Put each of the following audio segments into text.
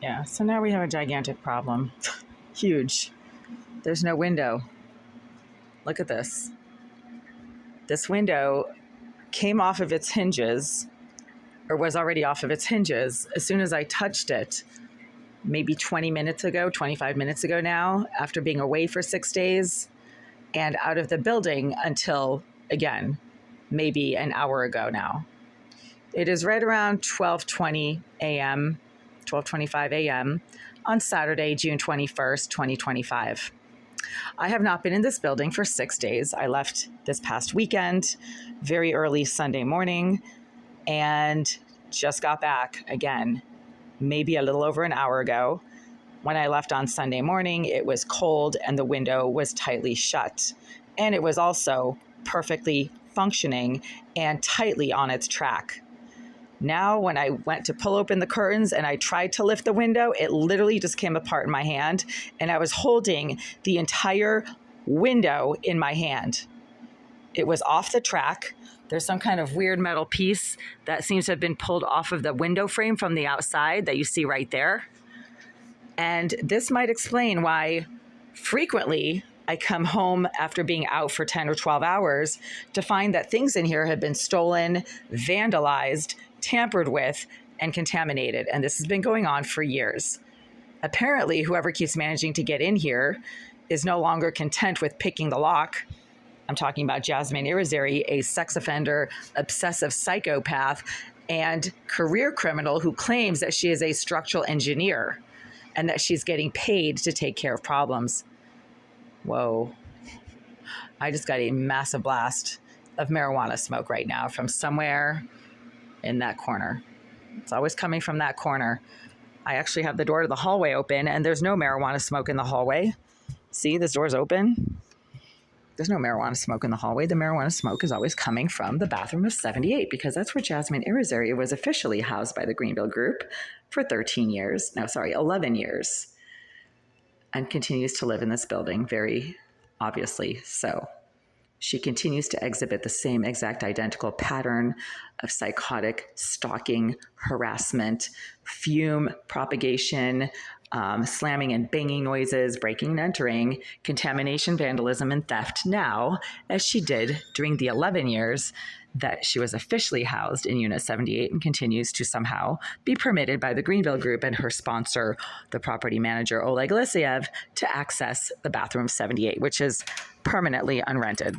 Yeah, so now we have a gigantic problem. Huge. There's no window. Look at this. This window came off of its hinges, or was already off of its hinges, as soon as I touched it, maybe 20 minutes ago, 25 minutes ago now, after being away for 6 days and out of the building until, again, maybe an hour ago now. It is right around 12:20 a.m., 12:25 a.m. on Saturday, June 21st, 2025. I have not been in this building for 6 days. I left this past weekend, very early Sunday morning, and just got back again, maybe a little over an hour ago. When I left on Sunday morning, it was cold and the window was tightly shut. And it was also perfectly functioning and tightly on its track. Now, when I went to pull open the curtains and I tried to lift the window, it literally just came apart in my hand, and I was holding the entire window in my hand. It was off the track. There's some kind of weird metal piece that seems to have been pulled off of the window frame from the outside that you see right there. And this might explain why frequently I come home after being out for 10 or 12 hours to find that things in here have been stolen, vandalized, tampered with, and contaminated. And this has been going on for years. Apparently, whoever keeps managing to get in here is no longer content with picking the lock. I'm talking about Jasmine Irizarry, a sex offender, obsessive psychopath, and career criminal who claims that she is a structural engineer and that she's getting paid to take care of problems. Whoa. I just got a massive blast of marijuana smoke right now from somewhere in that corner. It's always coming from that corner. I actually have the door to the hallway open, and there's no marijuana smoke in the hallway. See, this door's open. There's no marijuana smoke in the hallway. The marijuana smoke is always coming from the bathroom of 78, because that's where Jasmine Irizarry was officially housed by the Greenville Group for 11 years, and continues to live in this building, very obviously so. She continues to exhibit the same exact identical pattern of psychotic stalking, harassment, fume propagation, slamming and banging noises, breaking and entering, contamination, vandalism, and theft now, as she did during the 11 years that she was officially housed in Unit 78, and continues to somehow be permitted by the Greenville Group and her sponsor, the property manager, Oleg Lisiev, to access the bathroom 78, which is permanently unrented.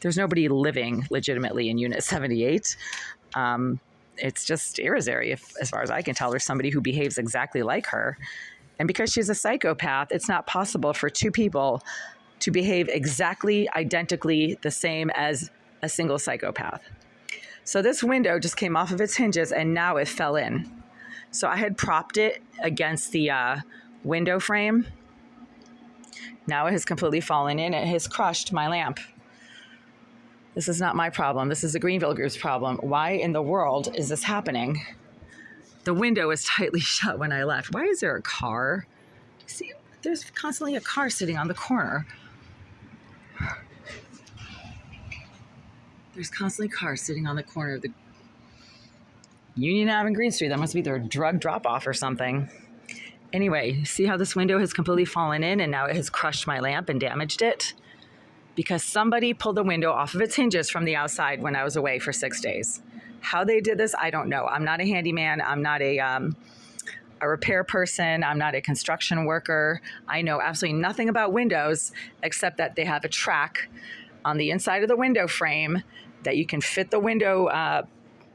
There's nobody living legitimately in Unit 78. It's just Irizarry, as far as I can tell. There's somebody who behaves exactly like her. And because she's a psychopath, it's not possible for two people to behave exactly identically the same as a single psychopath. So this window just came off of its hinges and now it fell in. So I had propped it against the window frame. Now it has completely fallen in. It has crushed my lamp. This is not my problem. This is the Greenville Group's problem. Why in the world is this happening? The window is tightly shut when I left. Why is there a car? See, there's constantly a car sitting on the corner. There's constantly cars sitting on the corner of the Union Ave and Green Street. That must be their drug drop-off or something. Anyway, see how this window has completely fallen in and now it has crushed my lamp and damaged it? Because somebody pulled the window off of its hinges from the outside when I was away for 6 days. How they did this, I don't know. I'm not a handyman. I'm not a repair person. I'm not a construction worker. I know absolutely nothing about windows except that they have a track on the inside of the window frame that you can fit the window,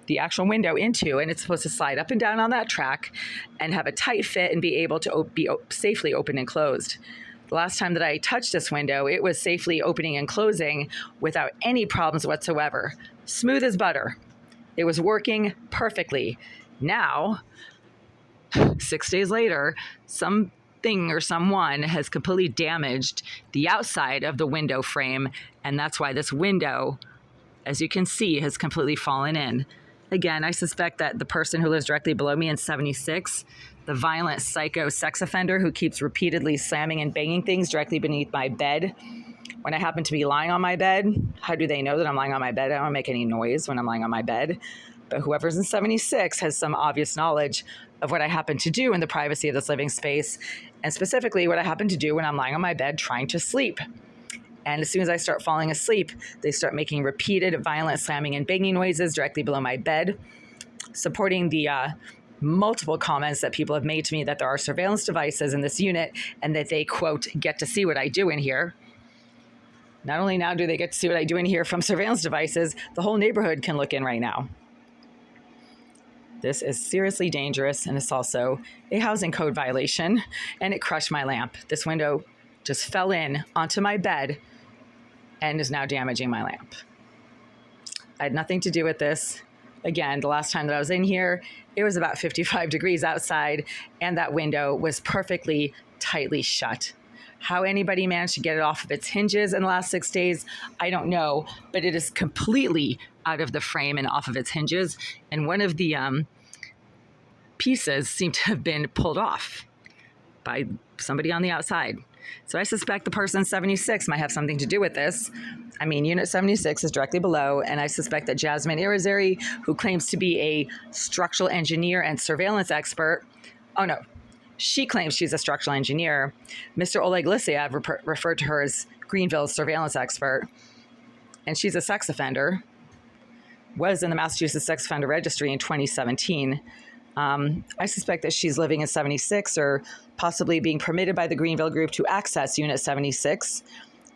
the actual window into, and it's supposed to slide up and down on that track and have a tight fit and be able to be safely open and closed. The last time that I touched this window, it was safely opening and closing without any problems whatsoever. Smooth as butter. It was working perfectly. Now, 6 days later, something or someone has completely damaged the outside of the window frame, and that's why this window, as you can see, has completely fallen in. Again, I suspect that the person who lives directly below me in 76, the violent psycho sex offender who keeps repeatedly slamming and banging things directly beneath my bed when I happen to be lying on my bed. How do they know that I'm lying on my bed? I don't make any noise when I'm lying on my bed. But whoever's in 76 has some obvious knowledge of what I happen to do in the privacy of this living space, and specifically what I happen to do when I'm lying on my bed trying to sleep. And as soon as I start falling asleep, they start making repeated violent slamming and banging noises directly below my bed, supporting the multiple comments that people have made to me that there are surveillance devices in this unit and that they, quote, get to see what I do in here. Not only now do they get to see what I do in here from surveillance devices, the whole neighborhood can look in right now. This is seriously dangerous, and it's also a housing code violation, and it crushed my lamp. This window just fell in onto my bed and is now damaging my lamp. I had nothing to do with this. Again, the last time that I was in here, it was about 55 degrees outside, and that window was perfectly tightly shut. How anybody managed to get it off of its hinges in the last 6 days, I don't know, but it is completely out of the frame and off of its hinges. And one of the pieces seemed to have been pulled off by somebody on the outside. So I suspect the person 76 might have something to do with this. I mean, Unit 76 is directly below, and I suspect that Jasmine Irizarry, who claims to be a structural engineer and surveillance expert, she claims she's a structural engineer. Mr. Oleg Lisiev referred to her as Greenville's surveillance expert, and she's a sex offender, was in the Massachusetts Sex Offender Registry in 2017. I suspect that she's living in 76 or possibly being permitted by the Greenville group to access Unit 76,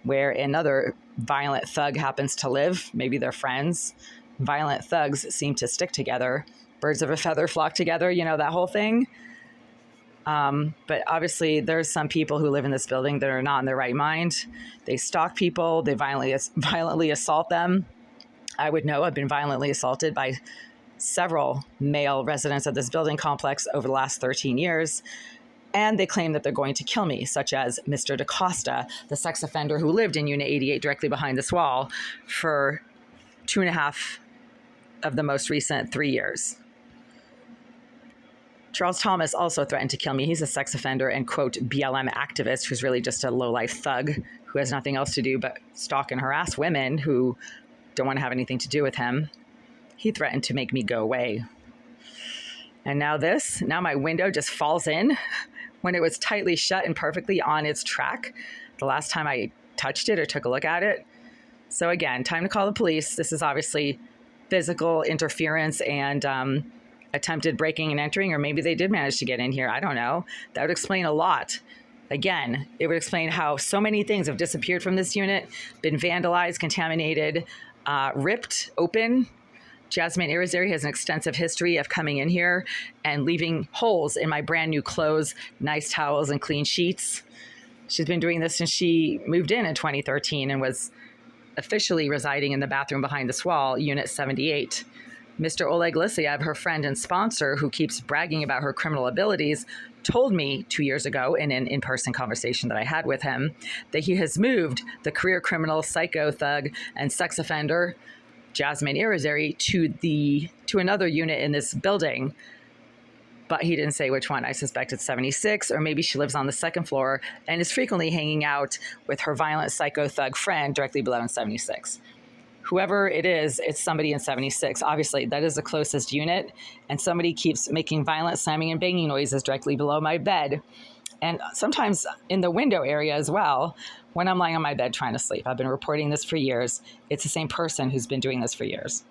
where another violent thug happens to live. Maybe they're friends. Violent thugs seem to stick together. Birds of a feather flock together, that whole thing. But obviously there's some people who live in this building that are not in their right mind. They stalk people. They violently assault them. I would know I've been violently assaulted by several male residents of this building complex over the last 13 years. And they claim that they're going to kill me, such as Mr. DaCosta, the sex offender who lived in Unit 88 directly behind this wall for 2.5 of the most recent 3 years. Charles Thomas also threatened to kill me. He's a sex offender and, quote, BLM activist who's really just a low-life thug who has nothing else to do but stalk and harass women who don't want to have anything to do with him. He threatened to make me go away. And now my window just falls in when it was tightly shut and perfectly on its track the last time I touched it or took a look at it. So again, time to call the police. This is obviously physical interference and attempted breaking and entering, or maybe they did manage to get in here. I don't know. That would explain a lot. Again, it would explain how so many things have disappeared from this unit, been vandalized, contaminated, ripped open. Jasmine Irizarry has an extensive history of coming in here and leaving holes in my brand new clothes, nice towels, and clean sheets. She's been doing this since she moved in 2013 and was officially residing in the bathroom behind this wall, Unit 78. Mr. Oleg Lisiev, her friend and sponsor, who keeps bragging about her criminal abilities, told me 2 years ago in an in-person conversation that I had with him that he has moved the career criminal, psycho thug, and sex offender Jasmine Irizarry to another unit in this building, but he didn't say which one. I suspect it's 76, or maybe she lives on the second floor and is frequently hanging out with her violent psycho thug friend directly below in 76. Whoever it is, it's somebody in 76. Obviously, that is the closest unit, and somebody keeps making violent slamming and banging noises directly below my bed, and sometimes in the window area as well, when I'm lying on my bed trying to sleep. I've been reporting this for years. It's the same person who's been doing this for years.